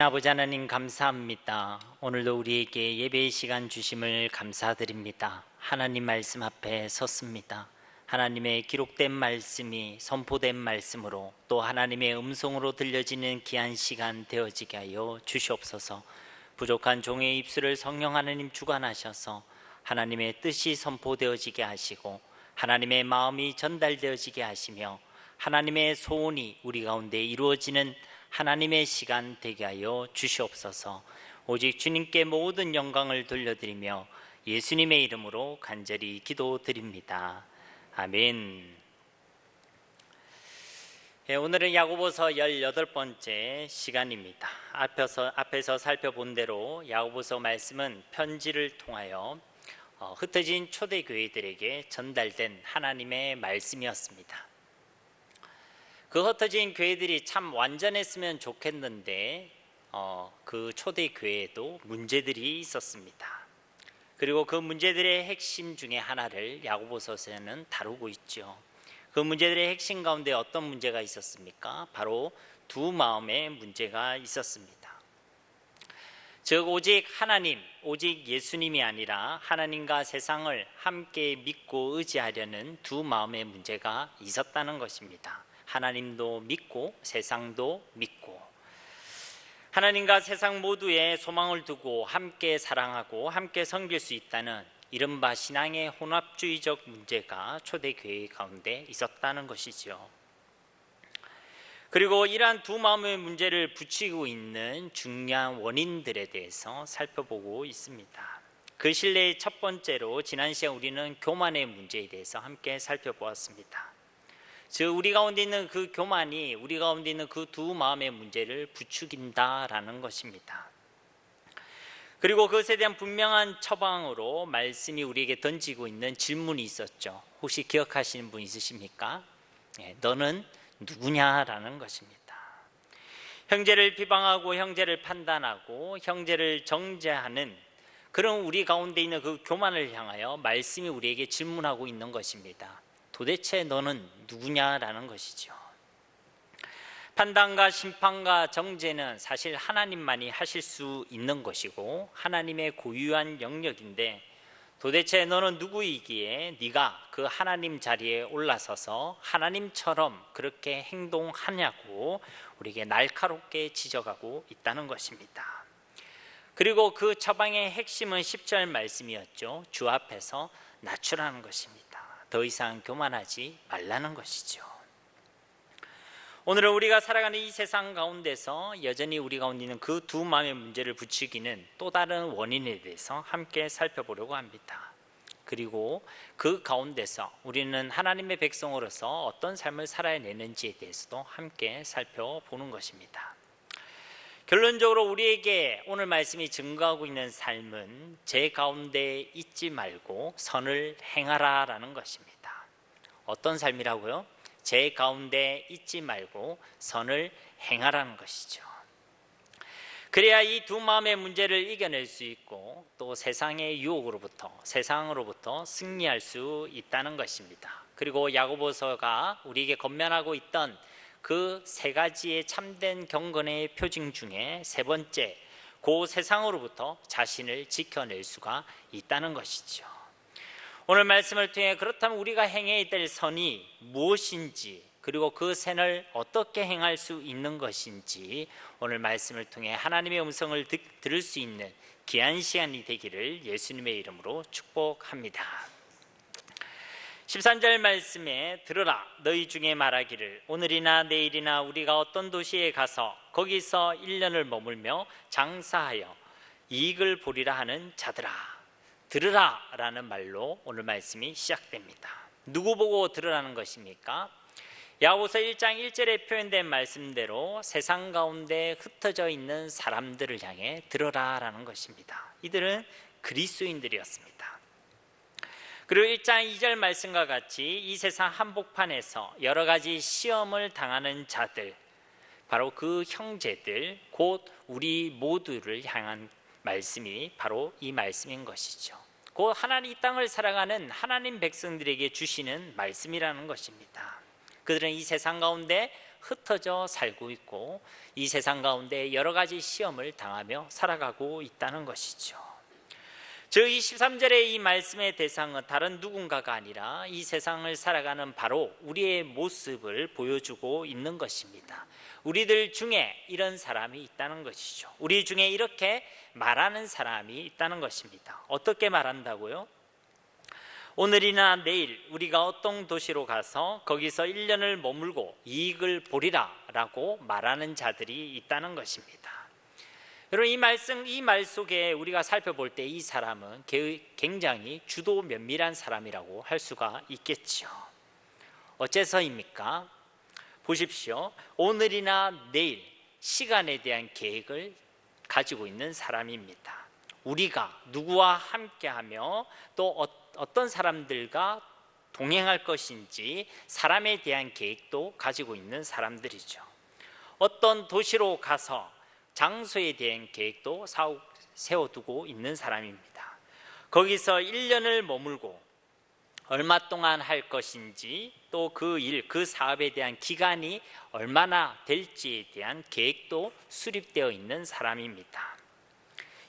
아버지 하나님 감사합니다. 오늘도 우리에게 예배의 시간 주심을 감사드립니다. 하나님 말씀 앞에 섰습니다. 하나님의 기록된 말씀이 선포된 말씀으로 또 하나님의 음성으로 들려지는 귀한 시간 되어지게 하여 주시옵소서. 부족한 종의 입술을 성령 하나님 주관하셔서 하나님의 뜻이 선포되어지게 하시고 하나님의 마음이 전달되어지게 하시며 하나님의 소원이 우리 가운데 이루어지는 하나님의 시간 되게 하여 주시옵소서. 오직 주님께 모든 영광을 돌려드리며 예수님의 이름으로 간절히 기도드립니다. 아멘. 오늘은 야고보서 18번째 시간입니다. 앞에서 살펴본 대로 야고보서 말씀은 편지를 통하여 흩어진 초대교회들에게 전달된 하나님의 말씀이었습니다. 그 흩어진 교회들이 참 완전했으면 좋겠는데 그 초대 교회에도 문제들이 있었습니다. 그리고 그 문제들의 핵심 중에 하나를 야고보서에는 다루고 있죠. 그 문제들의 핵심 가운데 어떤 문제가 있었습니까? 바로 두 마음의 문제가 있었습니다. 즉 오직 하나님, 오직 예수님이 아니라 하나님과 세상을 함께 믿고 의지하려는 두 마음의 문제가 있었다는 것입니다. 하나님도 믿고 세상도 믿고 하나님과 세상 모두에 소망을 두고 함께 사랑하고 함께 섬길 수 있다는 이른바 신앙의 혼합주의적 문제가 초대교회 가운데 있었다는 것이죠. 그리고 이러한 두 마음의 문제를 붙이고 있는 중요한 원인들에 대해서 살펴보고 있습니다. 그 신뢰의 첫 번째로 지난 시간 우리는 교만의 문제에 대해서 함께 살펴보았습니다. 즉 우리 가운데 있는 그 교만이 우리 가운데 있는 그 두 마음의 문제를 부추긴다라는 것입니다. 그리고 그것에 대한 분명한 처방으로 말씀이 우리에게 던지고 있는 질문이 있었죠. 혹시 기억하시는 분 있으십니까? 너는 누구냐라는 것입니다. 형제를 비방하고 형제를 판단하고 형제를 정죄하는 그런 우리 가운데 있는 그 교만을 향하여 말씀이 우리에게 질문하고 있는 것입니다. 도대체 너는 누구냐라는 것이죠. 판단과 심판과 정죄는 사실 하나님만이 하실 수 있는 것이고 하나님의 고유한 영역인데 도대체 너는 누구이기에 네가 그 하나님 자리에 올라서서 하나님처럼 그렇게 행동하냐고 우리에게 날카롭게 지적하고 있다는 것입니다. 그리고 그 처방의 핵심은 10절 말씀이었죠. 주 앞에서 낮추라는 것입니다. 더 이상 교만하지 말라는 것이죠. 오늘은 우리가 살아가는 이 세상 가운데서 여전히 우리 가운데 있는 그 두 마음의 문제를 부추기는 또 다른 원인에 대해서 함께 살펴보려고 합니다. 그리고 그 가운데서 우리는 하나님의 백성으로서 어떤 삶을 살아야 되는지에 대해서도 함께 살펴보는 것입니다. 결론적으로 우리에게 오늘 말씀이 증거하고 있는 삶은 제 가운데 있지 말고 선을 행하라 라는 것입니다. 어떤 삶이라고요? 제 가운데 있지 말고 선을 행하라는 것이죠. 그래야 이 두 마음의 문제를 이겨낼 수 있고 또 세상의 유혹으로부터 세상으로부터 승리할 수 있다는 것입니다. 그리고 야고보서가 우리에게 권면하고 있던 그 세 가지의 참된 경건의 표징 중에 세 번째, 그 세상으로부터 자신을 지켜낼 수가 있다는 것이죠. 오늘 말씀을 통해 그렇다면 우리가 행해야 될 선이 무엇인지 그리고 그 선을 어떻게 행할 수 있는 것인지 오늘 말씀을 통해 하나님의 음성을 들을 수 있는 귀한 시간이 되기를 예수님의 이름으로 축복합니다. 13절 말씀에 들으라 너희 중에 말하기를 오늘이나 내일이나 우리가 어떤 도시에 가서 거기서 1년을 머물며 장사하여 이익을 보리라 하는 자들아 들으라 라는 말로 오늘 말씀이 시작됩니다. 누구 보고 들으라는 것입니까? 야고보서 1장 1절에 표현된 말씀대로 세상 가운데 흩어져 있는 사람들을 향해 들으라 라는 것입니다. 이들은 그리스도인들이었습니다. 그리고 1장 2절 말씀과 같이 이 세상 한복판에서 여러 가지 시험을 당하는 자들, 바로 그 형제들, 곧 우리 모두를 향한 말씀이 바로 이 말씀인 것이죠. 곧 하나님 이 땅을 살아가는 하나님 백성들에게 주시는 말씀이라는 것입니다. 그들은 이 세상 가운데 흩어져 살고 있고 이 세상 가운데 여러 가지 시험을 당하며 살아가고 있다는 것이죠. 즉 23절의 이 말씀의 대상은 다른 누군가가 아니라 이 세상을 살아가는 바로 우리의 모습을 보여주고 있는 것입니다. 우리들 중에 이런 사람이 있다는 것이죠. 우리 중에 이렇게 말하는 사람이 있다는 것입니다. 어떻게 말한다고요? 오늘이나 내일 우리가 어떤 도시로 가서 거기서 1년을 머물고 이익을 보리라 라고 말하는 자들이 있다는 것입니다. 여러분 이 말 속에 우리가 살펴볼 때 이 사람은 굉장히 주도 면밀한 사람이라고 할 수가 있겠죠. 어째서입니까? 보십시오. 오늘이나 내일 시간에 대한 계획을 가지고 있는 사람입니다. 우리가 누구와 함께하며 또 어떤 사람들과 동행할 것인지 사람에 대한 계획도 가지고 있는 사람들이죠. 어떤 도시로 가서 장소에 대한 계획도 세워두고 있는 사람입니다. 거기서 1년을 머물고 얼마 동안 할 것인지 또 그 일, 그 사업에 대한 기간이 얼마나 될지에 대한 계획도 수립되어 있는 사람입니다.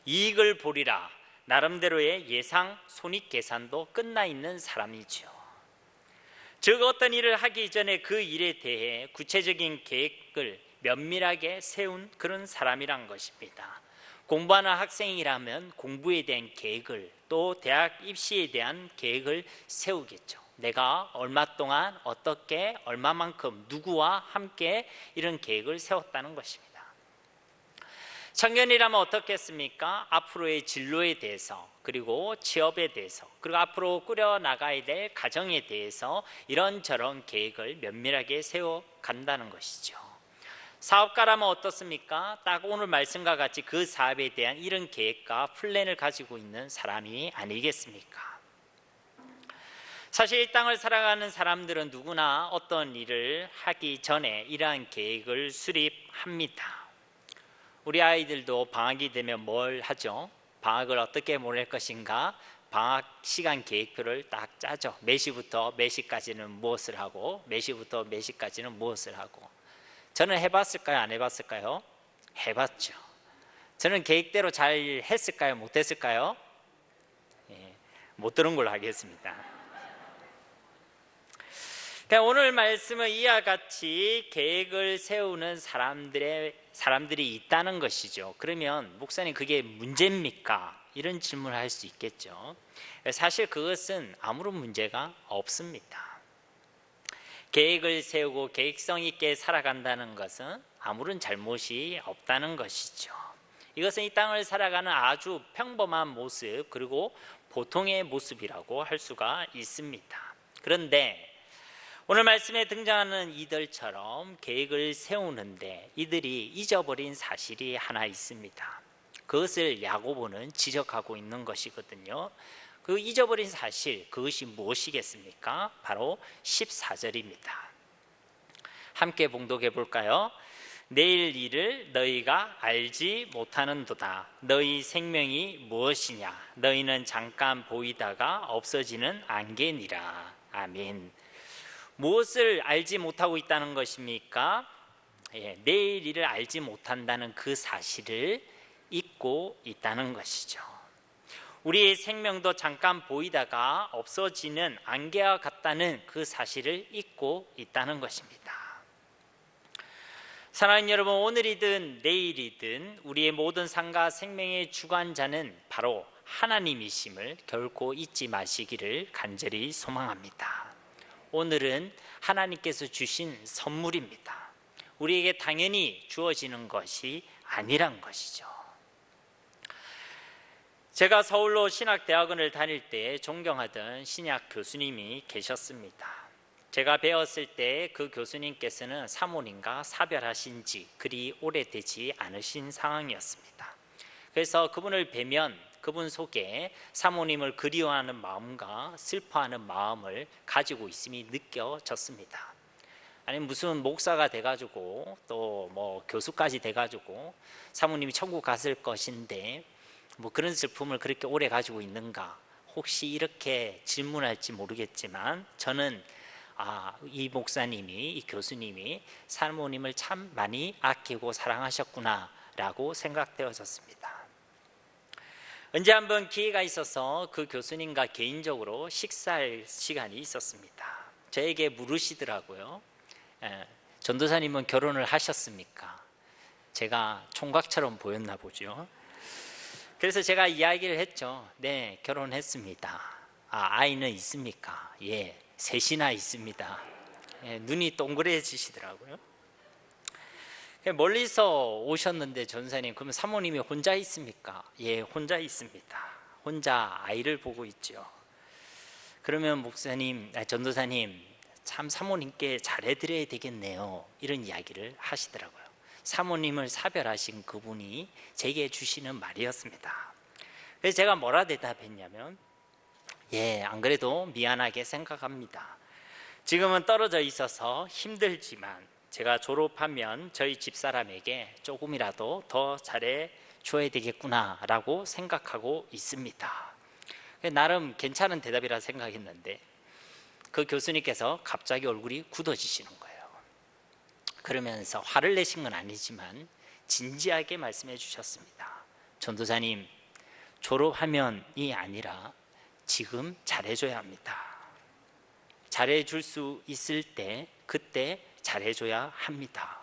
이익을 보리라 나름대로의 예상 손익 계산도 끝나 있는 사람이죠. 즉 어떤 일을 하기 전에 그 일에 대해 구체적인 계획을 면밀하게 세운 그런 사람이란 것입니다. 공부하는 학생이라면 공부에 대한 계획을 또 대학 입시에 대한 계획을 세우겠죠. 내가 얼마 동안 어떻게 얼마만큼 누구와 함께 이런 계획을 세웠다는 것입니다. 청년이라면 어떻겠습니까? 앞으로의 진로에 대해서 그리고 취업에 대해서 그리고 앞으로 꾸려나가야 될 가정에 대해서 이런저런 계획을 면밀하게 세워간다는 것이죠. 사업가라면 어떻습니까? 딱 오늘 말씀과 같이 그 사업에 대한 이런 계획과 플랜을 가지고 있는 사람이 아니겠습니까? 사실 이 땅을 살아가는 사람들은 누구나 어떤 일을 하기 전에 이러한 계획을 수립합니다. 우리 아이들도 방학이 되면 뭘 하죠? 방학을 어떻게 보낼 것인가? 방학 시간 계획표를 딱 짜죠. 몇 시부터 몇 시까지는 무엇을 하고 몇 시부터 몇 시까지는 무엇을 하고. 저는 해봤을까요? 안 해봤을까요? 해봤죠. 저는 계획대로 잘 했을까요? 못했을까요? 못 들은 걸로 하겠습니다. 그러니까 오늘 말씀은 이와 같이 계획을 세우는 사람들이 있다는 것이죠. 그러면 목사님 그게 문제입니까? 이런 질문을 할 수 있겠죠. 사실 그것은 아무런 문제가 없습니다. 계획을 세우고 계획성 있게 살아간다는 것은 아무런 잘못이 없다는 것이죠. 이것은 이 땅을 살아가는 아주 평범한 모습 그리고 보통의 모습이라고 할 수가 있습니다. 그런데 오늘 말씀에 등장하는 이들처럼 계획을 세우는데 이들이 잊어버린 사실이 하나 있습니다. 그것을 야고보는 지적하고 있는 것이거든요. 그 잊어버린 사실, 그것이 무엇이겠습니까? 바로 14절입니다. 함께 봉독해 볼까요? 내일 일을 너희가 알지 못하는도다. 너희 생명이 무엇이냐? 너희는 잠깐 보이다가 없어지는 안개니라. 아멘. 무엇을 알지 못하고 있다는 것입니까? 내일 일을 알지 못한다는 그 사실을 잊고 있다는 것이죠. 우리의 생명도 잠깐 보이다가 없어지는 안개와 같다는 그 사실을 잊고 있다는 것입니다. 사랑하는 여러분, 오늘이든 내일이든 우리의 모든 삶과 생명의 주관자는 바로 하나님이심을 결코 잊지 마시기를 간절히 소망합니다. 오늘은 하나님께서 주신 선물입니다. 우리에게 당연히 주어지는 것이 아니란 것이죠. 제가 서울로 신학대학원을 다닐 때 존경하던 신약 교수님이 계셨습니다. 제가 배웠을 때 그 교수님께서는 사모님과 사별하신 지 그리 오래되지 않으신 상황이었습니다. 그래서 그분을 뵈면 그분 속에 사모님을 그리워하는 마음과 슬퍼하는 마음을 가지고 있음이 느껴졌습니다. 아니 무슨 목사가 돼가지고 또 뭐 교수까지 돼가지고 사모님이 천국 갔을 것인데 뭐 그런 슬픔을 그렇게 오래 가지고 있는가? 혹시 이렇게 질문할지 모르겠지만 저는 이 목사님이, 이 교수님이 사모님을 참 많이 아끼고 사랑하셨구나 라고 생각되어졌습니다. 언제 한번 기회가 있어서 그 교수님과 개인적으로 식사할 시간이 있었습니다. 저에게 물으시더라고요. 전도사님은 결혼을 하셨습니까? 제가 총각처럼 보였나 보죠. 그래서 제가 이야기를 했죠. 네, 결혼했습니다. 아이는 있습니까? 예, 셋이나 있습니다. 눈이 동그래지시더라고요. 멀리서 오셨는데 전사님, 그러면 사모님이 혼자 있습니까? 예, 혼자 있습니다. 혼자 아이를 보고 있죠. 그러면 목사님, 전도사님, 참 사모님께 잘해드려야 되겠네요. 이런 이야기를 하시더라고요. 사모님을 사별하신 그분이 제게 주시는 말이었습니다. 그래서 제가 뭐라 대답했냐면, 예, 안 그래도 미안하게 생각합니다. 지금은 떨어져 있어서 힘들지만 제가 졸업하면 저희 집사람에게 조금이라도 더 잘해 줘야 되겠구나 라고 생각하고 있습니다. 나름 괜찮은 대답이라 생각했는데 그 교수님께서 갑자기 얼굴이 굳어지시는 거예요. 그러면서 화를 내신 건 아니지만 진지하게 말씀해 주셨습니다. 전도사님, 졸업하면이 아니라 지금 잘해줘야 합니다. 잘해줄 수 있을 때 그때 잘해줘야 합니다.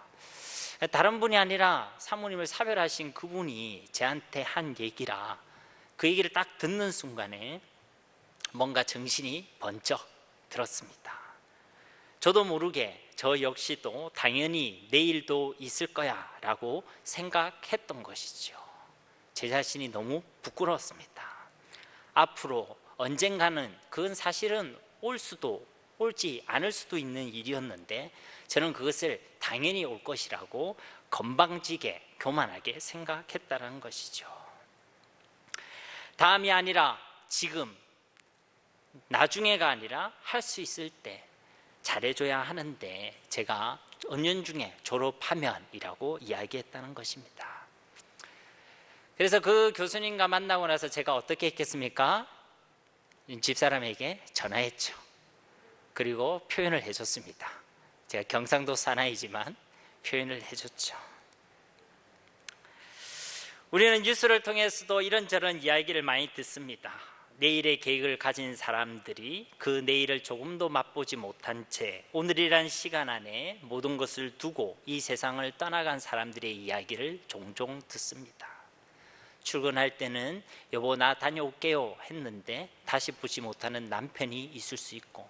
다른 분이 아니라 사모님을 사별하신 그분이 저한테 한 얘기라 그 얘기를 딱 듣는 순간에 뭔가 정신이 번쩍 들었습니다. 저도 모르게 저 역시도 당연히 내일도 있을 거야 라고 생각했던 것이죠. 제 자신이 너무 부끄러웠습니다. 앞으로 언젠가는 그건 사실은 올 수도 올지 않을 수도 있는 일이었는데 저는 그것을 당연히 올 것이라고 건방지게 교만하게 생각했다는 것이죠. 다음이 아니라 지금, 나중에가 아니라 할 수 있을 때 잘해줘야 하는데 제가 은연중에 졸업하면이라고 이야기했다는 것입니다. 그래서 그 교수님과 만나고 나서 제가 어떻게 했겠습니까? 집사람에게 전화했죠. 그리고 표현을 해줬습니다. 제가 경상도 사나이지만 표현을 해줬죠. 우리는 뉴스를 통해서도 이런저런 이야기를 많이 듣습니다. 내일의 계획을 가진 사람들이 그 내일을 조금도 맛보지 못한 채 오늘이란 시간 안에 모든 것을 두고 이 세상을 떠나간 사람들의 이야기를 종종 듣습니다. 출근할 때는 여보 나 다녀올게요 했는데 다시 보지 못하는 남편이 있을 수 있고,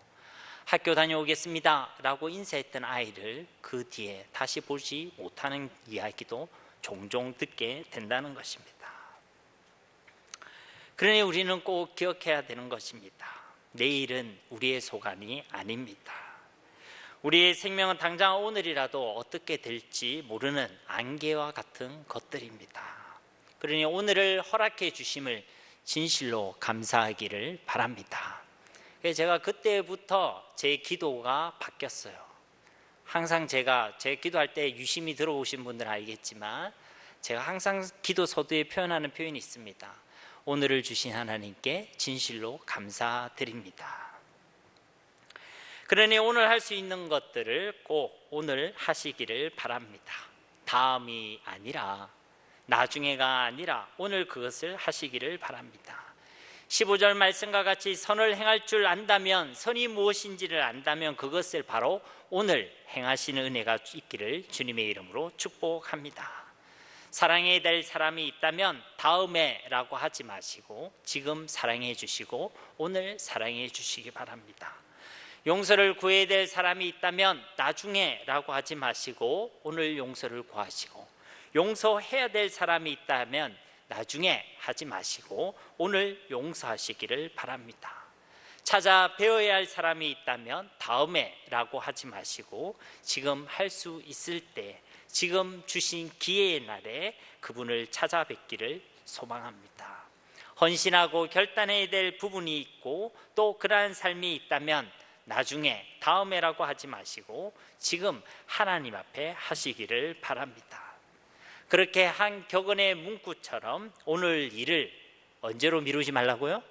학교 다녀오겠습니다 라고 인사했던 아이를 그 뒤에 다시 보지 못하는 이야기도 종종 듣게 된다는 것입니다. 그러니 우리는 꼭 기억해야 되는 것입니다. 내일은 우리의 소관이 아닙니다. 우리의 생명은 당장 오늘이라도 어떻게 될지 모르는 안개와 같은 것들입니다. 그러니 오늘을 허락해 주심을 진실로 감사하기를 바랍니다. 제가 그때부터 제 기도가 바뀌었어요. 항상 제가 제 기도할 때 유심히 들어오신 분들은 알겠지만 제가 항상 기도 서두에 표현하는 표현이 있습니다. 오늘을 주신 하나님께 진실로 감사드립니다. 그러니 오늘 할 수 있는 것들을 꼭 오늘 하시기를 바랍니다. 다음이 아니라, 나중에가 아니라 오늘 그것을 하시기를 바랍니다. 15절 말씀과 같이 선을 행할 줄 안다면, 선이 무엇인지를 안다면 그것을 바로 오늘 행하시는 은혜가 있기를 주님의 이름으로 축복합니다. 사랑해야 될 사람이 있다면 다음에 라고 하지 마시고 지금 사랑해 주시고 오늘 사랑해 주시기 바랍니다. 용서를 구해야 될 사람이 있다면 나중에 라고 하지 마시고 오늘 용서를 구하시고, 용서해야 될 사람이 있다면 나중에 하지 마시고 오늘 용서하시기를 바랍니다. 찾아 배워야 할 사람이 있다면 다음에 라고 하지 마시고 지금 할 수 있을 때, 지금 주신 기회의 날에 그분을 찾아뵙기를 소망합니다. 헌신하고 결단해야 될 부분이 있고 또 그러한 삶이 있다면 나중에 다음에라고 하지 마시고 지금 하나님 앞에 하시기를 바랍니다. 그렇게 한 격언의 문구처럼 오늘 일을 언제로 미루지 말라고요?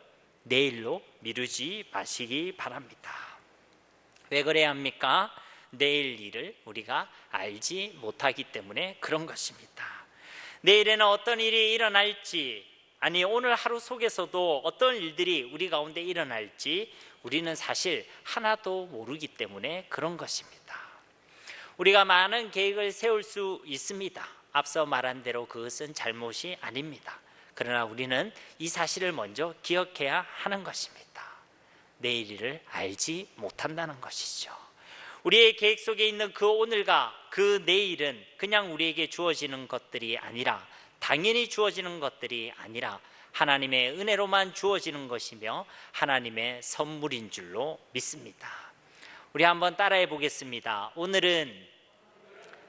내일로 미루지 마시기 바랍니다. 왜 그래야 합니까? 내일 일을 우리가 알지 못하기 때문에 그런 것입니다. 내일에는 어떤 일이 일어날지, 아니 오늘 하루 속에서도 어떤 일들이 우리 가운데 일어날지 우리는 사실 하나도 모르기 때문에 그런 것입니다. 우리가 많은 계획을 세울 수 있습니다. 앞서 말한 대로 그것은 잘못이 아닙니다. 그러나 우리는 이 사실을 먼저 기억해야 하는 것입니다. 내일 일을 알지 못한다는 것이죠. 우리의 계획 속에 있는 그 오늘과 그 내일은 그냥 우리에게 주어지는 것들이 아니라, 당연히 주어지는 것들이 아니라 하나님의 은혜로만 주어지는 것이며 하나님의 선물인 줄로 믿습니다. 우리 한번 따라해 보겠습니다. 오늘은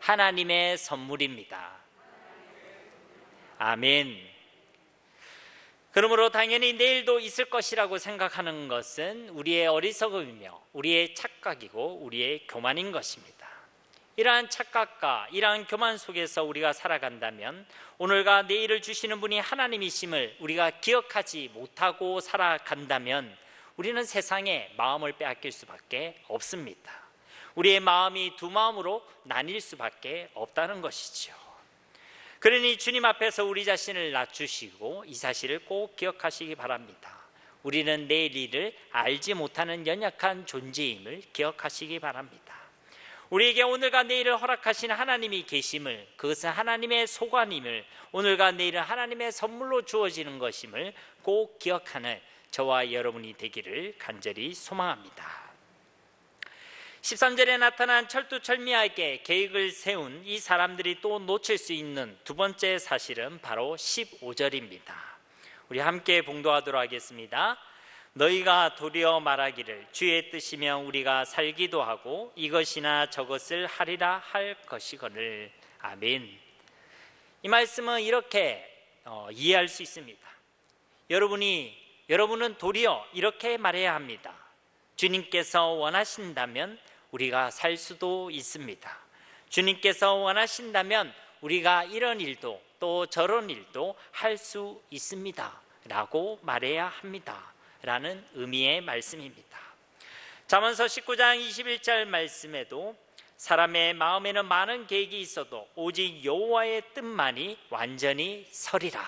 하나님의 선물입니다. 아멘. 그러므로 당연히 내일도 있을 것이라고 생각하는 것은 우리의 어리석음이며 우리의 착각이고 우리의 교만인 것입니다. 이러한 착각과 이러한 교만 속에서 우리가 살아간다면 오늘과 내일을 주시는 분이 하나님이심을 우리가 기억하지 못하고 살아간다면 우리는 세상에 마음을 빼앗길 수밖에 없습니다. 우리의 마음이 두 마음으로 나뉠 수밖에 없다는 것이죠. 그러니 주님 앞에서 우리 자신을 낮추시고 이 사실을 꼭 기억하시기 바랍니다. 우리는 내일 일을 알지 못하는 연약한 존재임을 기억하시기 바랍니다. 우리에게 오늘과 내일을 허락하신 하나님이 계심을, 그것은 하나님의 소관임을, 오늘과 내일은 하나님의 선물로 주어지는 것임을 꼭 기억하는 저와 여러분이 되기를 간절히 소망합니다. 13절에 나타난 철두철미하게 계획을 세운 이 사람들이 또 놓칠 수 있는 두 번째 사실은 바로 15절입니다. 우리 함께 봉독하도록 하겠습니다. 너희가 도리어 말하기를 주의 뜻이면 우리가 살기도 하고 이것이나 저것을 하리라 할 것이거늘. 아멘. 이 말씀은 이렇게 이해할 수 있습니다. 여러분은 도리어 이렇게 말해야 합니다. 주님께서 원하신다면 우리가 살 수도 있습니다. 주님께서 원하신다면 우리가 이런 일도 또 저런 일도 할 수 있습니다 라고 말해야 합니다 라는 의미의 말씀입니다. 잠언서 19장 21절 말씀에도 사람의 마음에는 많은 계획이 있어도 오직 여호와의 뜻만이 완전히 서리라.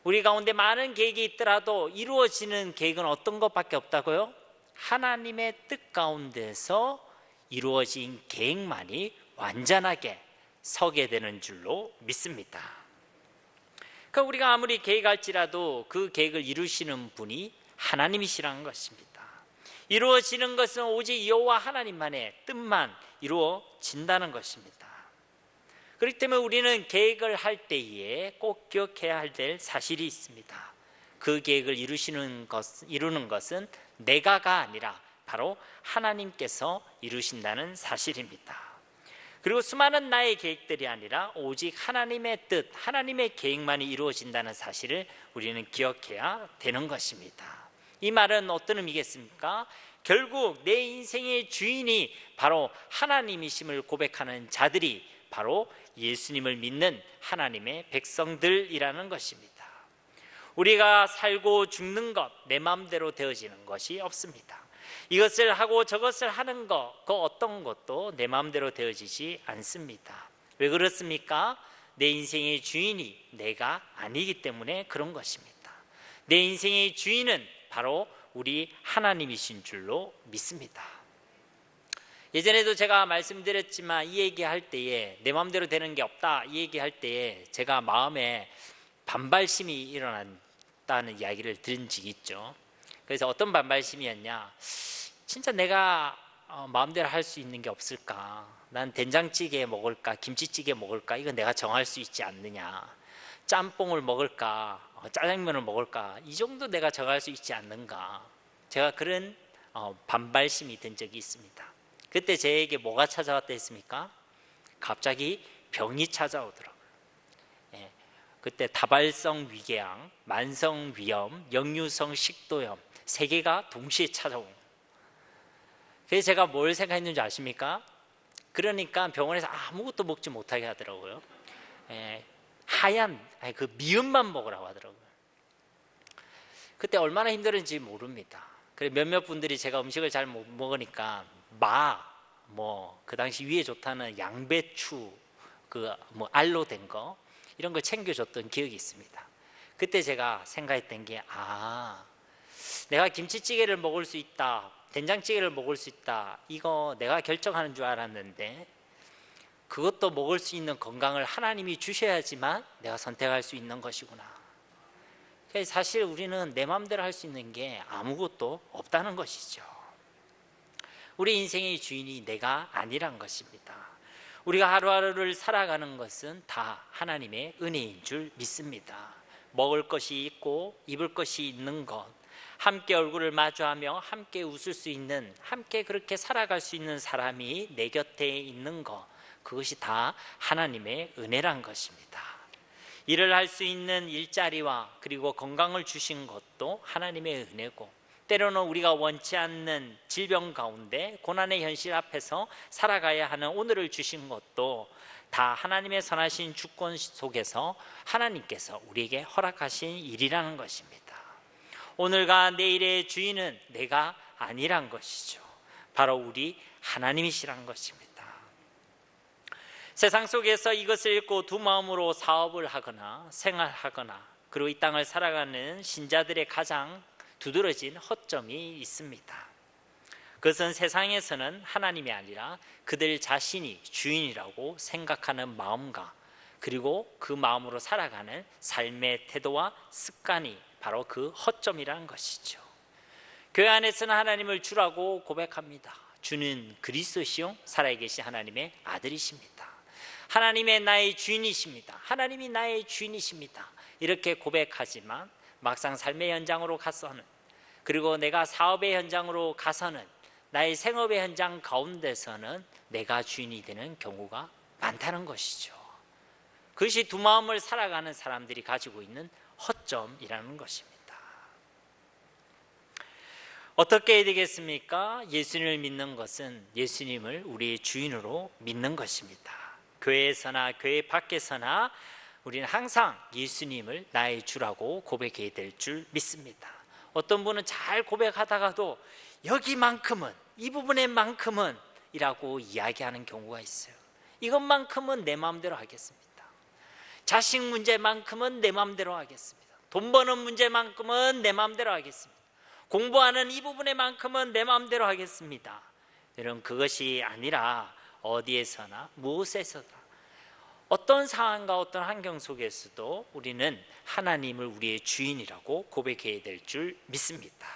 우리 가운데 많은 계획이 있더라도 이루어지는 계획은 어떤 것밖에 없다고요? 하나님의 뜻 가운데서 이루어진 계획만이 완전하게 서게 되는 줄로 믿습니다. 그러니까 우리가 아무리 계획할지라도 그 계획을 이루시는 분이 하나님이시라는 것입니다. 이루어지는 것은 오직 여호와 하나님만의 뜻만 이루어진다는 것입니다. 그렇기 때문에 우리는 계획을 할 때에 꼭 기억해야 될 사실이 있습니다. 그 계획을 이루는 것은 내가가 아니라 바로 하나님께서 이루신다는 사실입니다. 그리고 수많은 나의 계획들이 아니라 오직 하나님의 뜻, 하나님의 계획만이 이루어진다는 사실을 우리는 기억해야 되는 것입니다. 이 말은 어떤 의미겠습니까? 결국 내 인생의 주인이 바로 하나님이심을 고백하는 자들이 바로 예수님을 믿는 하나님의 백성들이라는 것입니다. 우리가 살고 죽는 것, 내 마음대로 되어지는 것이 없습니다. 이것을 하고 저것을 하는 것, 그 어떤 것도 내 마음대로 되어지지 않습니다. 왜 그렇습니까? 내 인생의 주인이 내가 아니기 때문에 그런 것입니다. 내 인생의 주인은 바로 우리 하나님이신 줄로 믿습니다. 예전에도 제가 말씀드렸지만 이 얘기할 때에 내 마음대로 되는 게 없다 이 얘기할 때에 제가 마음에 반발심이 일어났다는 이야기를 들은 적이 있죠. 그래서 어떤 반발심이었냐, 진짜 내가 마음대로 할 수 있는 게 없을까? 난 된장찌개 먹을까? 김치찌개 먹을까? 이건 내가 정할 수 있지 않느냐? 짬뽕을 먹을까? 짜장면을 먹을까? 이 정도 내가 정할 수 있지 않는가? 제가 그런 반발심이 든 적이 있습니다. 그때 저에게 뭐가 찾아왔다 했습니까? 갑자기 병이 찾아오더라고요. 그때 다발성 위궤양, 만성 위염, 역류성 식도염 3개가 동시에 찾아온 거예요. 그래서 제가 뭘 생각했는지 아십니까? 그러니까 병원에서 아무것도 먹지 못하게 하더라고요. 하얀 그 미음만 먹으라고 하더라고요. 그때 얼마나 힘들었는지 모릅니다. 그래 몇몇 분들이 제가 음식을 잘 못 먹으니까 그 당시 위에 좋다는 양배추 알로 된 거 이런 걸 챙겨줬던 기억이 있습니다. 그때 제가 생각했던 게 내가 김치찌개를 먹을 수 있다, 된장찌개를 먹을 수 있다, 이거 내가 결정하는 줄 알았는데 그것도 먹을 수 있는 건강을 하나님이 주셔야지만 내가 선택할 수 있는 것이구나. 사실 우리는 내 마음대로 할 수 있는 게 아무것도 없다는 것이죠. 우리 인생의 주인이 내가 아니란 것입니다. 우리가 하루하루를 살아가는 것은 다 하나님의 은혜인 줄 믿습니다. 먹을 것이 있고 입을 것이 있는 것, 함께 얼굴을 마주하며 함께 웃을 수 있는, 함께 그렇게 살아갈 수 있는 사람이 내 곁에 있는 것, 그것이 다 하나님의 은혜란 것입니다. 일을 할 수 있는 일자리와 그리고 건강을 주신 것도 하나님의 은혜고, 때로는 우리가 원치 않는 질병 가운데 고난의 현실 앞에서 살아가야 하는 오늘을 주신 것도 다 하나님의 선하신 주권 속에서 하나님께서 우리에게 허락하신 일이라는 것입니다. 오늘과 내일의 주인은 내가 아니란 것이죠. 바로 우리 하나님이시란 것입니다. 세상 속에서 이것을 읽고 두 마음으로 사업을 하거나 생활하거나 그리고 이 땅을 살아가는 신자들의 가장 두드러진 허점이 있습니다. 그것은 세상에서는 하나님이 아니라 그들 자신이 주인이라고 생각하는 마음과 그리고 그 마음으로 살아가는 삶의 태도와 습관이 바로 그 허점이라는 것이죠. 교회 안에서는 하나님을 주라고 고백합니다. 주는 그리스도시요 살아계신 하나님의 아들이십니다. 하나님의 나의 주인이십니다. 하나님이 나의 주인이십니다. 이렇게 고백하지만 막상 삶의 현장으로 가서는, 그리고 내가 사업의 현장으로 가서는, 나의 생업의 현장 가운데서는 내가 주인이 되는 경우가 많다는 것이죠. 그것이 두 마음을 살아가는 사람들이 가지고 있는 허점이라는 것입니다. 어떻게 해야 되겠습니까? 예수님을 믿는 것은 예수님을 우리의 주인으로 믿는 것입니다. 교회에서나 교회 밖에서나 우리는 항상 예수님을 나의 주라고 고백해야 될 줄 믿습니다. 어떤 분은 잘 고백하다가도 여기만큼은, 이 부분에만큼은 이라고 이야기하는 경우가 있어요. 이것만큼은 내 마음대로 하겠습니다. 자식 문제만큼은 내 마음대로 하겠습니다. 돈 버는 문제만큼은 내 마음대로 하겠습니다. 공부하는 이 부분에만큼은 내 마음대로 하겠습니다. 여러분, 그것이 아니라 어디에서나 무엇에서나 어떤 상황과 어떤 환경 속에서도 우리는 하나님을 우리의 주인이라고 고백해야 될 줄 믿습니다.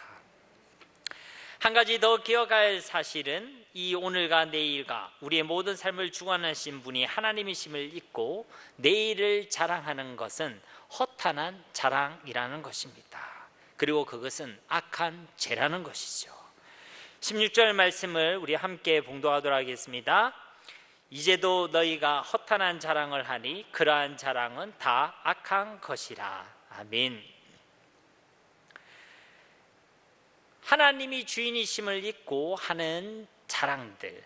한 가지 더 기억할 사실은 이 오늘과 내일과 우리의 모든 삶을 주관하신 분이 하나님이심을 잊고 내일을 자랑하는 것은 허탄한 자랑이라는 것입니다. 그리고 그것은 악한 죄라는 것이죠. 16절 말씀을 우리 함께 봉독하도록 하겠습니다. 이제도 너희가 허탄한 자랑을 하니 그러한 자랑은 다 악한 것이라. 아멘. 하나님이 주인이심을 잊고 하는 자랑들,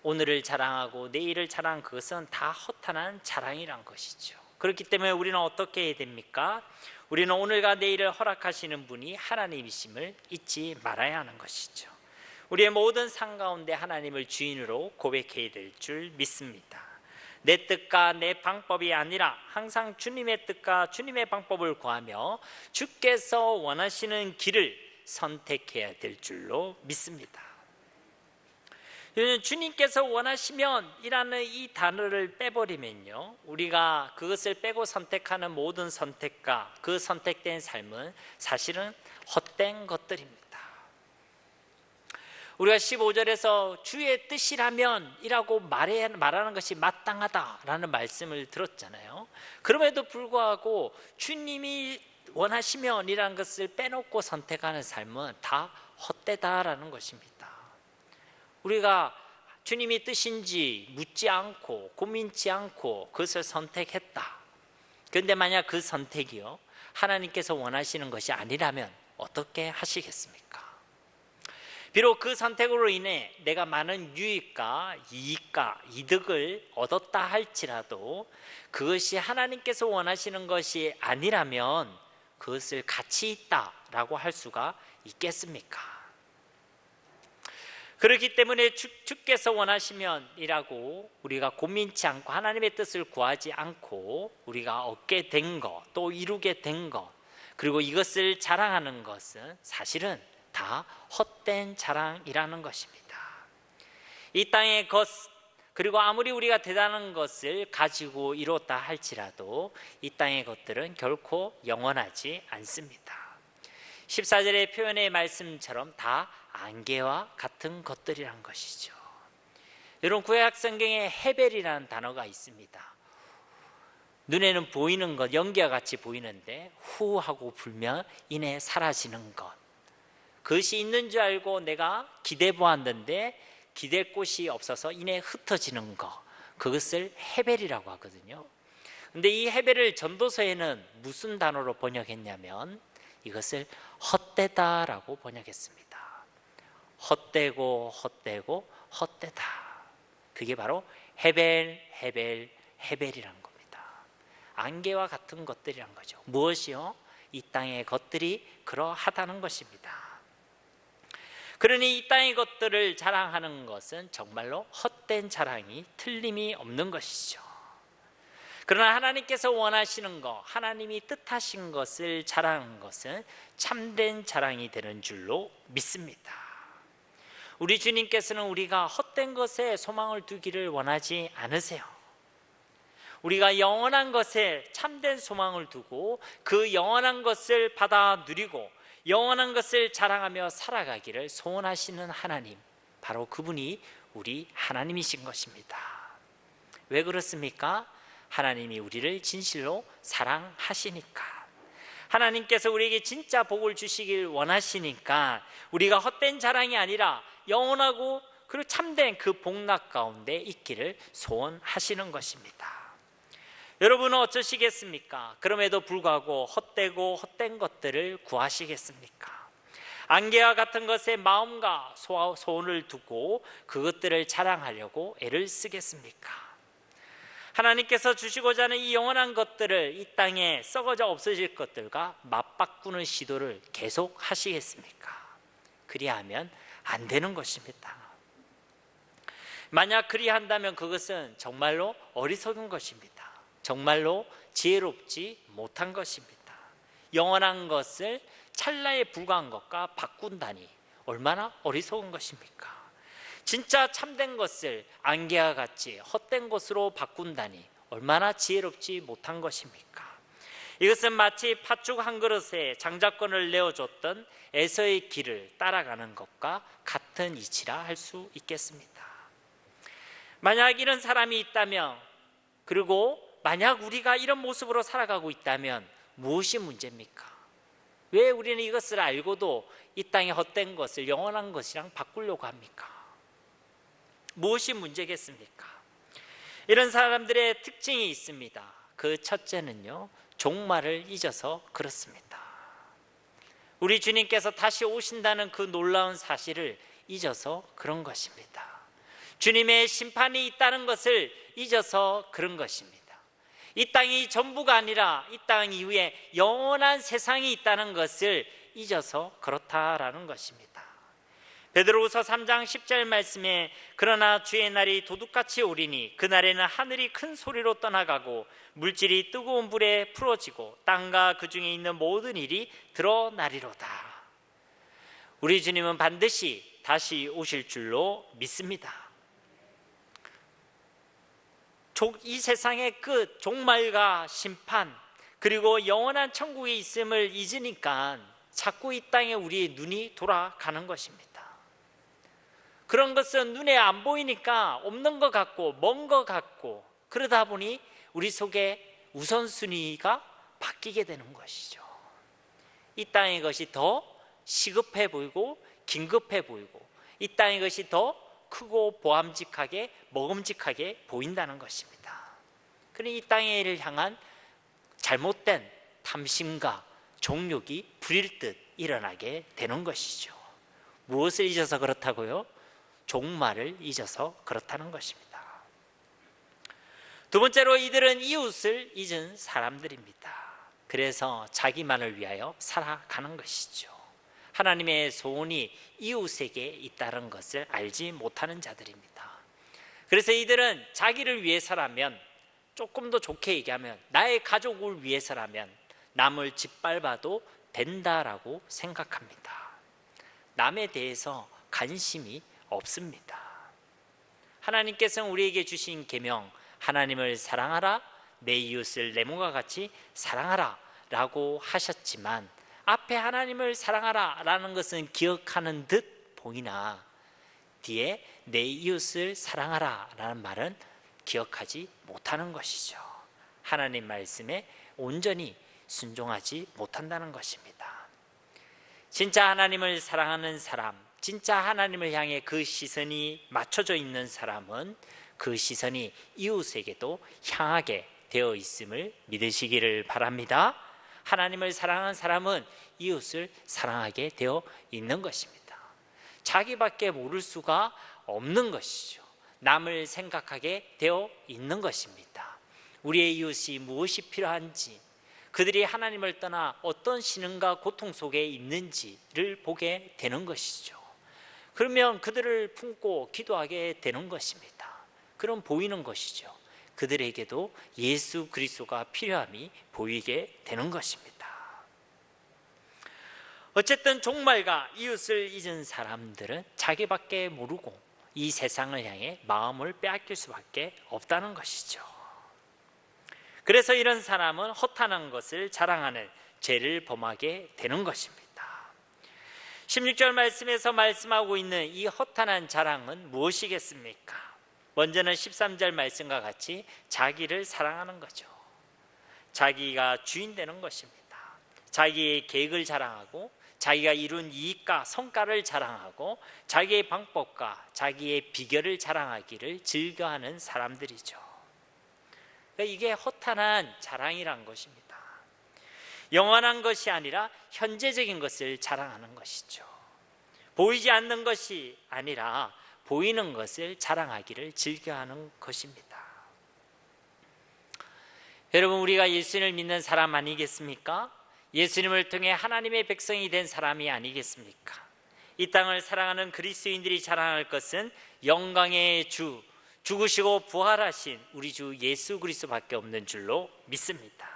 오늘을 자랑하고 내일을 자랑한 그것은 다 허탄한 자랑이란 것이죠. 그렇기 때문에 우리는 어떻게 해야 됩니까? 우리는 오늘과 내일을 허락하시는 분이 하나님이심을 잊지 말아야 하는 것이죠. 우리의 모든 삶 가운데 하나님을 주인으로 고백해야 될 줄 믿습니다. 내 뜻과 내 방법이 아니라 항상 주님의 뜻과 주님의 방법을 구하며 주께서 원하시는 길을 선택해야 될 줄로 믿습니다. 주님께서 원하시면 이라는 이 단어를 빼버리면요, 우리가 그것을 빼고 선택하는 모든 선택과 그 선택된 삶은 사실은 헛된 것들입니다. 우리가 15절에서 주의 뜻이라면 이라고 말하는 것이 마땅하다라는 말씀을 들었잖아요. 그럼에도 불구하고 주님이 원하시면 이라는 것을 빼놓고 선택하는 삶은 다 헛되다라는 것입니다. 우리가 주님이 뜻인지 묻지 않고 고민치 않고 그것을 선택했다. 그런데 만약 그 선택이요 하나님께서 원하시는 것이 아니라면 어떻게 하시겠습니까? 비록 그 선택으로 인해 내가 많은 유익과 이익과 이득을 얻었다 할지라도 그것이 하나님께서 원하시는 것이 아니라면 그것을 가치 있다라고 할 수가 있겠습니까? 그렇기 때문에 주께서 원하시면이라고 우리가 고민치 않고 하나님의 뜻을 구하지 않고 우리가 얻게 된 것, 또 이루게 된 것, 그리고 이것을 자랑하는 것은 사실은 다 헛된 자랑이라는 것입니다. 이 땅의 것, 그리고 아무리 우리가 대단한 것을 가지고 이뤘다 할지라도 이 땅의 것들은 결코 영원하지 않습니다. 14절의 표현의 말씀처럼 다 안개와 같은 것들이란 것이죠. 여러분, 구약 성경에 헤벨이라는 단어가 있습니다. 눈에는 보이는 것, 연기와 같이 보이는데 후 하고 불면 이내 사라지는 것, 그것이 있는 줄 알고 내가 기대 보았는데 기댈 곳이 없어서 이내 흩어지는 것, 그것을 헤벨이라고 하거든요. 근데 이 헤벨을 전도서에는 무슨 단어로 번역했냐면 이것을 헛되다라고 번역했습니다. 헛되고 헛되고 헛되다, 그게 바로 헤벨, 헤벨, 헤벨이란 겁니다. 안개와 같은 것들이란 거죠. 무엇이요? 이 땅의 것들이 그러하다는 것입니다. 그러니 이 땅의 것들을 자랑하는 것은 정말로 헛된 자랑이 틀림이 없는 것이죠. 그러나 하나님께서 원하시는 것, 하나님이 뜻하신 것을 자랑하는 것은 참된 자랑이 되는 줄로 믿습니다. 우리 주님께서는 우리가 헛된 것에 소망을 두기를 원하지 않으세요. 우리가 영원한 것에 참된 소망을 두고 그 영원한 것을 받아 누리고 영원한 것을 자랑하며 살아가기를 소원하시는 하나님, 바로 그분이 우리 하나님이신 것입니다. 왜 그렇습니까? 하나님이 우리를 진실로 사랑하시니까, 하나님께서 우리에게 진짜 복을 주시길 원하시니까 우리가 헛된 자랑이 아니라 영원하고 그리고 참된 그 복락 가운데 있기를 소원하시는 것입니다. 여러분은 어쩌시겠습니까? 그럼에도 불구하고 헛되고 헛된 것들을 구하시겠습니까? 안개와 같은 것에 마음과 소원을 두고 그것들을 자랑하려고 애를 쓰겠습니까? 하나님께서 주시고자 하는 이 영원한 것들을 이 땅에 썩어져 없어질 것들과 맞바꾸는 시도를 계속 하시겠습니까? 그리하면 안 되는 것입니다. 만약 그리한다면 그것은 정말로 어리석은 것입니다. 정말로 지혜롭지 못한 것입니다. 영원한 것을 찰나에 불과한 것과 바꾼다니 얼마나 어리석은 것입니까? 진짜 참된 것을 안개와 같이 헛된 것으로 바꾼다니 얼마나 지혜롭지 못한 것입니까? 이것은 마치 팥죽 한 그릇에 장자권을 내어줬던 에서의 길을 따라가는 것과 같은 이치라 할 수 있겠습니다. 만약 이런 사람이 있다면, 그리고 만약 우리가 이런 모습으로 살아가고 있다면 무엇이 문제입니까? 왜 우리는 이것을 알고도 이 땅의 헛된 것을 영원한 것이랑 바꾸려고 합니까? 무엇이 문제겠습니까? 이런 사람들의 특징이 있습니다. 그 첫째는요, 종말을 잊어서 그렇습니다. 우리 주님께서 다시 오신다는 그 놀라운 사실을 잊어서 그런 것입니다. 주님의 심판이 있다는 것을 잊어서 그런 것입니다. 이 땅이 전부가 아니라 이 땅 이후에 영원한 세상이 있다는 것을 잊어서 그렇다라는 것입니다. 베드로후서 3장 10절 말씀에 그러나 주의 날이 도둑같이 오리니 그날에는 하늘이 큰 소리로 떠나가고 물질이 뜨거운 불에 풀어지고 땅과 그 중에 있는 모든 일이 드러나리로다. 우리 주님은 반드시 다시 오실 줄로 믿습니다. 이 세상의 끝, 종말과 심판, 그리고 영원한 천국에 있음을 잊으니까 자꾸 이 땅에 우리의 눈이 돌아가는 것입니다. 그런 것은 눈에 안 보이니까 없는 것 같고 먼 것 같고, 그러다 보니 우리 속에 우선순위가 바뀌게 되는 것이죠. 이 땅의 것이 더 시급해 보이고 긴급해 보이고 이 땅의 것이 더 크고 보암직하게 먹음직하게 보인다는 것입니다. 그러니 이 땅의 일을 향한 잘못된 탐심과 종욕이 불일 듯 일어나게 되는 것이죠. 무엇을 잊어서 그렇다고요? 종말을 잊어서 그렇다는 것입니다. 두 번째로 이들은 이웃을 잊은 사람들입니다. 그래서 자기만을 위하여 살아가는 것이죠. 하나님의 소원이 이웃에게 있다는 것을 알지 못하는 자들입니다. 그래서 이들은 자기를 위해서라면, 조금 더 좋게 얘기하면 나의 가족을 위해서라면 남을 짓밟아도 된다라고 생각합니다. 남에 대해서 관심이 없습니다. 하나님께서는 우리에게 주신 계명, 하나님을 사랑하라, 내 이웃을 내 몸과 같이 사랑하라 라고 하셨지만, 앞에 하나님을 사랑하라 라는 것은 기억하는 듯 보이나 뒤에 내 이웃을 사랑하라 라는 말은 기억하지 못하는 것이죠. 하나님 말씀에 온전히 순종하지 못한다는 것입니다. 진짜 하나님을 사랑하는 사람, 진짜 하나님을 향해 그 시선이 맞춰져 있는 사람은 그 시선이 이웃에게도 향하게 되어 있음을 믿으시기를 바랍니다. 하나님을 사랑하는 사람은 이웃을 사랑하게 되어 있는 것입니다. 자기밖에 모를 수가 없는 것이죠. 남을 생각하게 되어 있는 것입니다. 우리의 이웃이 무엇이 필요한지, 그들이 하나님을 떠나 어떤 신음과 고통 속에 있는지를 보게 되는 것이죠. 그러면 그들을 품고 기도하게 되는 것입니다. 그럼 보이는 것이죠. 그들에게도 예수 그리스도가 필요함이 보이게 되는 것입니다. 어쨌든 종말과 이웃을 잊은 사람들은 자기밖에 모르고 이 세상을 향해 마음을 빼앗길 수밖에 없다는 것이죠. 그래서 이런 사람은 허탄한 것을 자랑하는 죄를 범하게 되는 것입니다. 16절 말씀에서 말씀하고 있는 이 허탄한 자랑은 무엇이겠습니까? 먼저는 13절 말씀과 같이 자기를 사랑하는 거죠. 자기가 주인 되는 것입니다. 자기의 계획을 자랑하고 자기가 이룬 이익과 성과를 자랑하고 자기의 방법과 자기의 비결을 자랑하기를 즐겨하는 사람들이죠. 이게 허탄한 자랑이란 것입니다. 영원한 것이 아니라 현재적인 것을 자랑하는 것이죠. 보이지 않는 것이 아니라 보이는 것을 자랑하기를 즐겨하는 것입니다. 여러분, 우리가 예수님을 믿는 사람 아니겠습니까? 예수님을 통해 하나님의 백성이 된 사람이 아니겠습니까? 이 땅을 사랑하는 그리스도인들이 자랑할 것은 영광의 주, 죽으시고 부활하신 우리 주 예수 그리스도밖에 없는 줄로 믿습니다.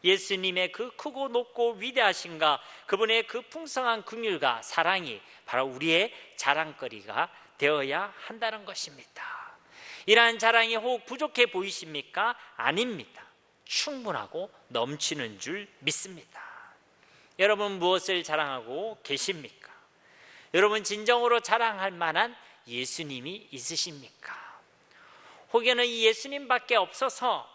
예수님의 그 크고 높고 위대하신가, 그분의 그 풍성한 긍휼과 사랑이 바로 우리의 자랑거리가 되어야 한다는 것입니다. 이러한 자랑이 혹 부족해 보이십니까? 아닙니다. 충분하고 넘치는 줄 믿습니다. 여러분, 무엇을 자랑하고 계십니까? 여러분, 진정으로 자랑할 만한 예수님이 있으십니까? 혹여는 이 예수님밖에 없어서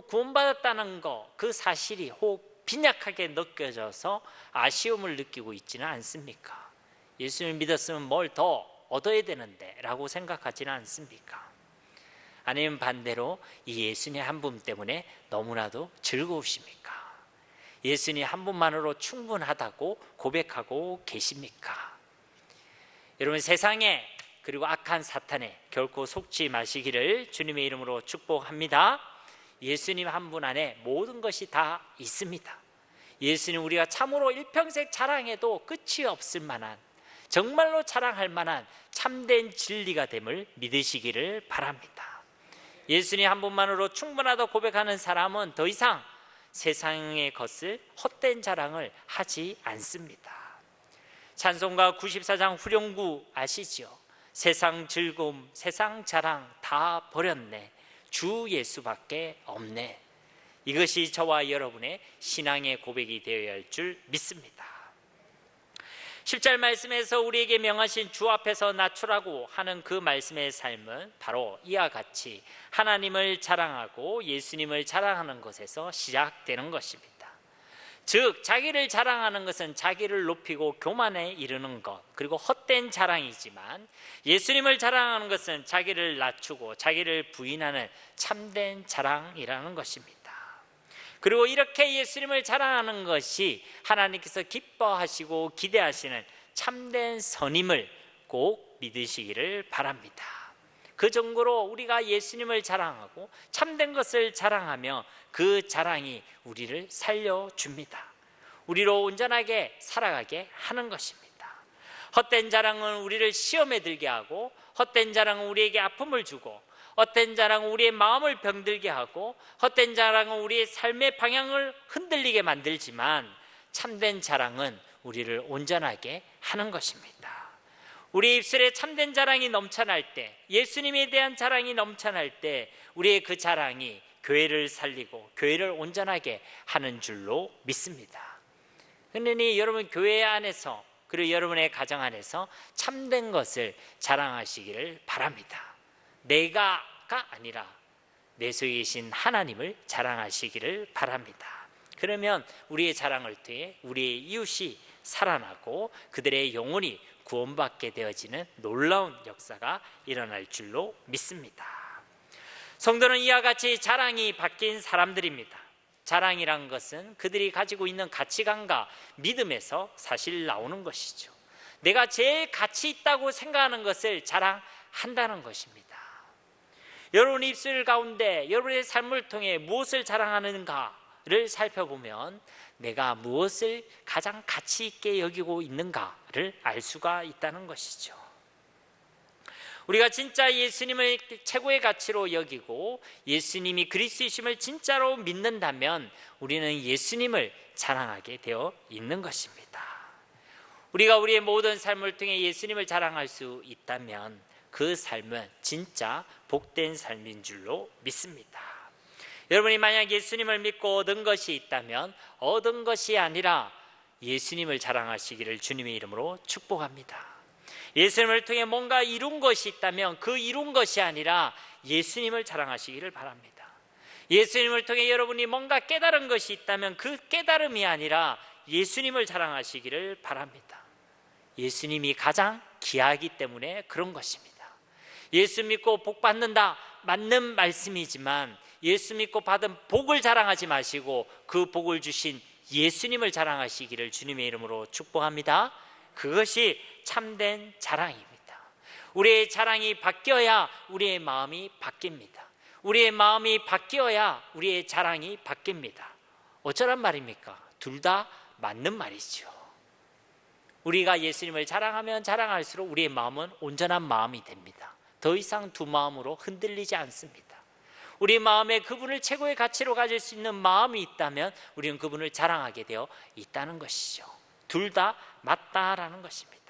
구원받았다는 그 사실이 혹 빈약하게 느껴져서 아쉬움을 느끼고 있지는 않습니까? 예수님을 믿었으면 뭘 더 얻어야 되는데 라고 생각하지는 않습니까? 아니면 반대로 이 예수님 한 분 때문에 너무나도 즐거우십니까? 예수님 한 분만으로 충분하다고 고백하고 계십니까? 여러분, 세상에 그리고 악한 사탄에 결코 속지 마시기를 주님의 이름으로 축복합니다. 예수님 한 분 안에 모든 것이 다 있습니다. 예수님 우리가 참으로 일평생 자랑해도 끝이 없을 만한, 정말로 자랑할 만한 참된 진리가 됨을 믿으시기를 바랍니다. 예수님 한 분만으로 충분하다 고백하는 사람은 더 이상 세상의 것을 헛된 자랑을 하지 않습니다. 찬송가 94장 후렴구 아시죠? 세상 즐거움, 세상 자랑 다 버렸네. 주 예수밖에 없네. 이것이 저와 여러분의 신앙의 고백이 되어야 할 줄 믿습니다. 10절 말씀에서 우리에게 명하신 주 앞에서 낮추라고 하는 그 말씀의 삶은 바로 이와 같이 하나님을 자랑하고 예수님을 자랑하는 것에서 시작되는 것입니다. 즉, 자기를 자랑하는 것은 자기를 높이고 교만에 이르는 것, 그리고 헛된 자랑이지만 예수님을 자랑하는 것은 자기를 낮추고 자기를 부인하는 참된 자랑이라는 것입니다. 그리고 이렇게 예수님을 자랑하는 것이 하나님께서 기뻐하시고 기대하시는 참된 선임을 꼭 믿으시기를 바랍니다. 그 정도로 우리가 예수님을 자랑하고 참된 것을 자랑하며 그 자랑이 우리를 살려줍니다. 우리로 온전하게 살아가게 하는 것입니다. 헛된 자랑은 우리를 시험에 들게 하고, 헛된 자랑은 우리에게 아픔을 주고, 헛된 자랑은 우리의 마음을 병들게 하고, 헛된 자랑은 우리의 삶의 방향을 흔들리게 만들지만, 참된 자랑은 우리를 온전하게 하는 것입니다. 우리 입술에 참된 자랑이 넘쳐날 때, 예수님에 대한 자랑이 넘쳐날 때, 우리의 그 자랑이 교회를 살리고 교회를 온전하게 하는 줄로 믿습니다. 그러니 여러분 교회 안에서, 그리고 여러분의 가정 안에서 참된 것을 자랑하시기를 바랍니다. 내가가 아니라 내 속에 계신 하나님을 자랑하시기를 바랍니다. 그러면 우리의 자랑을 통해 우리의 이웃이 살아나고 그들의 영혼이 구원받게 되어지는 놀라운 역사가 일어날 줄로 믿습니다. 성도는 이와 같이 자랑이 바뀐 사람들입니다. 자랑이란 것은 그들이 가지고 있는 가치관과 믿음에서 사실 나오는 것이죠. 내가 제일 가치 있다고 생각하는 것을 자랑한다는 것입니다. 여러분 입술 가운데 여러분의 삶을 통해 무엇을 자랑하는가를 살펴보면 내가 무엇을 가장 가치 있게 여기고 있는가를 알 수가 있다는 것이죠. 우리가 진짜 예수님을 최고의 가치로 여기고 예수님이 그리스도이심을 진짜로 믿는다면 우리는 예수님을 자랑하게 되어 있는 것입니다. 우리가 우리의 모든 삶을 통해 예수님을 자랑할 수 있다면 그 삶은 진짜 복된 삶인 줄로 믿습니다. 여러분이 만약 예수님을 믿고 얻은 것이 있다면 얻은 것이 아니라 예수님을 자랑하시기를 주님의 이름으로 축복합니다. 예수님을 통해 뭔가 이룬 것이 있다면 그 이룬 것이 아니라 예수님을 자랑하시기를 바랍니다. 예수님을 통해 여러분이 뭔가 깨달은 것이 있다면 그 깨달음이 아니라 예수님을 자랑하시기를 바랍니다. 예수님이 가장 귀하기 때문에 그런 것입니다. 예수 믿고 복 받는다, 맞는 말씀이지만 예수 믿고 받은 복을 자랑하지 마시고 그 복을 주신 예수님을 자랑하시기를 주님의 이름으로 축복합니다. 그것이 참된 자랑입니다. 우리의 자랑이 바뀌어야 우리의 마음이 바뀝니다. 우리의 마음이 바뀌어야 우리의 자랑이 바뀝니다. 어쩌란 말입니까? 둘 다 맞는 말이죠. 우리가 예수님을 자랑하면 자랑할수록 우리의 마음은 온전한 마음이 됩니다. 더 이상 두 마음으로 흔들리지 않습니다. 우리 마음에 그분을 최고의 가치로 가질 수 있는 마음이 있다면 우리는 그분을 자랑하게 되어 있다는 것이죠. 둘 다 맞다라는 것입니다.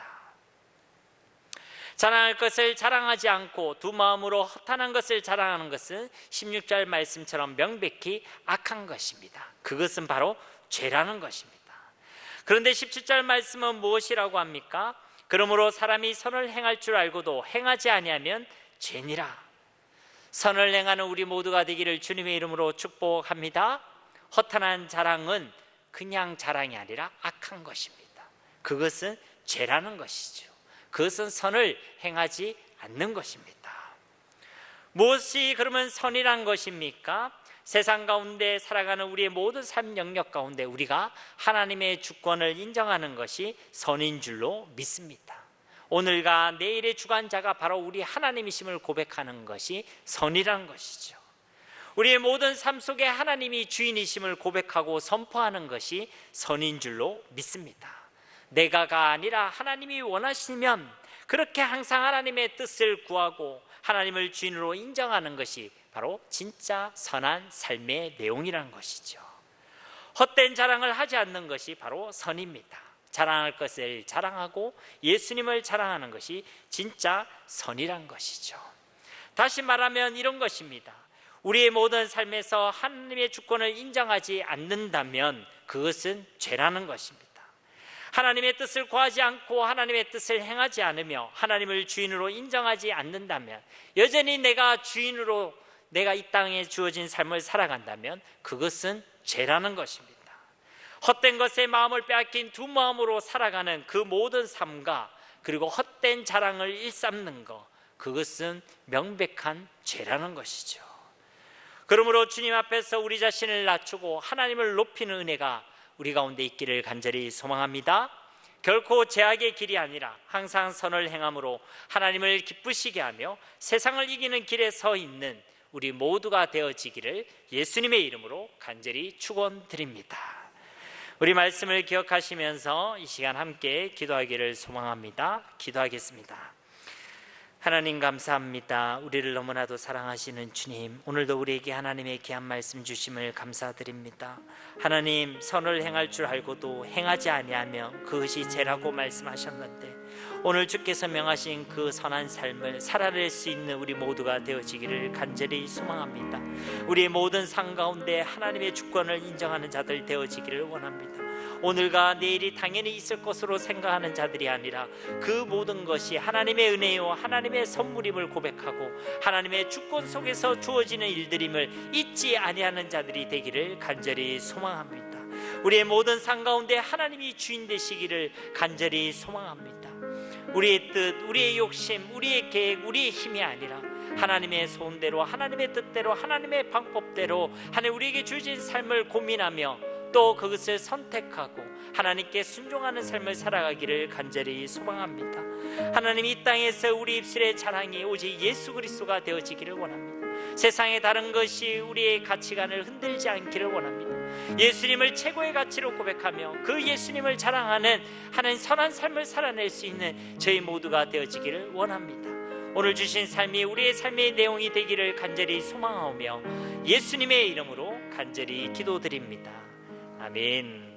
자랑할 것을 자랑하지 않고 두 마음으로 허탄한 것을 자랑하는 것은 16절 말씀처럼 명백히 악한 것입니다. 그것은 바로 죄라는 것입니다. 그런데 17절 말씀은 무엇이라고 합니까? 그러므로 사람이 선을 행할 줄 알고도 행하지 아니하면 죄니라. 선을 행하는 우리 모두가 되기를 주님의 이름으로 축복합니다. 허탄한 자랑은 그냥 자랑이 아니라 악한 것입니다. 그것은 죄라는 것이죠. 그것은 선을 행하지 않는 것입니다. 무엇이 그러면 선이란 것입니까? 세상 가운데 살아가는 우리의 모든 삶 영역 가운데 우리가 하나님의 주권을 인정하는 것이 선인 줄로 믿습니다. 오늘과 내일의 주관자가 바로 우리 하나님이심을 고백하는 것이 선이란 것이죠. 우리의 모든 삶 속에 하나님이 주인이심을 고백하고 선포하는 것이 선인 줄로 믿습니다. 내가가 아니라 하나님이 원하시면 그렇게 항상 하나님의 뜻을 구하고 하나님을 주인으로 인정하는 것이 바로 진짜 선한 삶의 내용이라는 것이죠. 헛된 자랑을 하지 않는 것이 바로 선입니다. 자랑할 것을 자랑하고 예수님을 자랑하는 것이 진짜 선이란 것이죠. 다시 말하면 이런 것입니다. 우리의 모든 삶에서 하나님의 주권을 인정하지 않는다면 그것은 죄라는 것입니다. 하나님의 뜻을 구하지 않고 하나님의 뜻을 행하지 않으며 하나님을 주인으로 인정하지 않는다면, 여전히 내가 주인으로 내가 이 땅에 주어진 삶을 살아간다면 그것은 죄라는 것입니다. 헛된 것에 마음을 빼앗긴 두 마음으로 살아가는 그 모든 삶과 그리고 헛된 자랑을 일삼는 것, 그것은 명백한 죄라는 것이죠. 그러므로 주님 앞에서 우리 자신을 낮추고 하나님을 높이는 은혜가 우리 가운데 있기를 간절히 소망합니다. 결코 죄악의 길이 아니라 항상 선을 행함으로 하나님을 기쁘시게 하며 세상을 이기는 길에 서 있는 우리 모두가 되어지기를 예수님의 이름으로 간절히 축원드립니다. 우리 말씀을 기억하시면서 이 시간 함께 기도하기를 소망합니다. 기도하겠습니다. 하나님 감사합니다. 우리를 너무나도 사랑하시는 주님, 오늘도 우리에게 하나님의 귀한 말씀 주심을 감사드립니다. 하나님, 선을 행할 줄 알고도 행하지 아니하면 그것이 죄라고 말씀하셨는데 오늘 주께서 명하신 그 선한 삶을 살아낼 수 있는 우리 모두가 되어지기를 간절히 소망합니다. 우리의 모든 삶 가운데 하나님의 주권을 인정하는 자들 되어지기를 원합니다. 오늘과 내일이 당연히 있을 것으로 생각하는 자들이 아니라 그 모든 것이 하나님의 은혜요 하나님의 선물임을 고백하고 하나님의 주권 속에서 주어지는 일들임을 잊지 아니하는 자들이 되기를 간절히 소망합니다. 우리의 모든 삶 가운데 하나님이 주인 되시기를 간절히 소망합니다. 우리의 뜻, 우리의 욕심, 우리의 계획, 우리의 힘이 아니라 하나님의 소원대로, 하나님의 뜻대로, 하나님의 방법대로 하나님 우리에게 주신 삶을 고민하며 또 그것을 선택하고 하나님께 순종하는 삶을 살아가기를 간절히 소망합니다. 하나님, 이 땅에서 우리 입술의 자랑이 오직 예수 그리스도가 되어지기를 원합니다. 세상의 다른 것이 우리의 가치관을 흔들지 않기를 원합니다. 예수님을 최고의 가치로 고백하며 그 예수님을 자랑하는 하나님 선한 삶을 살아낼 수 있는 저희 모두가 되어지기를 원합니다. 오늘 주신 삶이 우리의 삶의 내용이 되기를 간절히 소망하며 예수님의 이름으로 간절히 기도드립니다. 아멘.